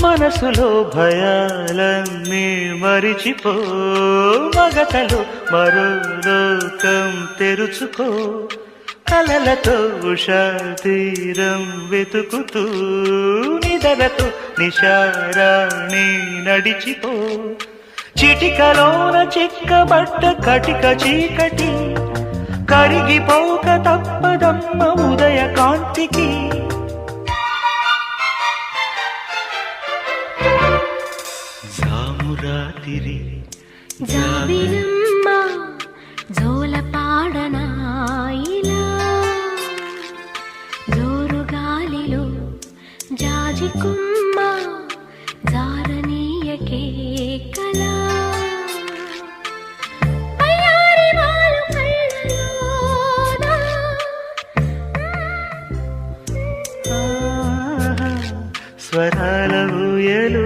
మనసులో భయాలన్నీ మరిచిపో, మగతలో మరో లోకం తెరుచుకో, కలలతో ఉషా తీరం వెతుకుతూ నిదలతో నిశారాణి నడిచిపో. చిటికలోన చిక్కబట్ట కటిక చీకటి కరిగిపోక తప్పదమ్మ ఉదయ కాంతికి. జామురాతిరి జాబిలమ్మ జోలపాడనా ఇలా, జోరు గాలిలో జాజికుమ్మ జారనీయకే కలా. అయ్యారి వాలు కళ్ళలోన స్వరాల ఊయలు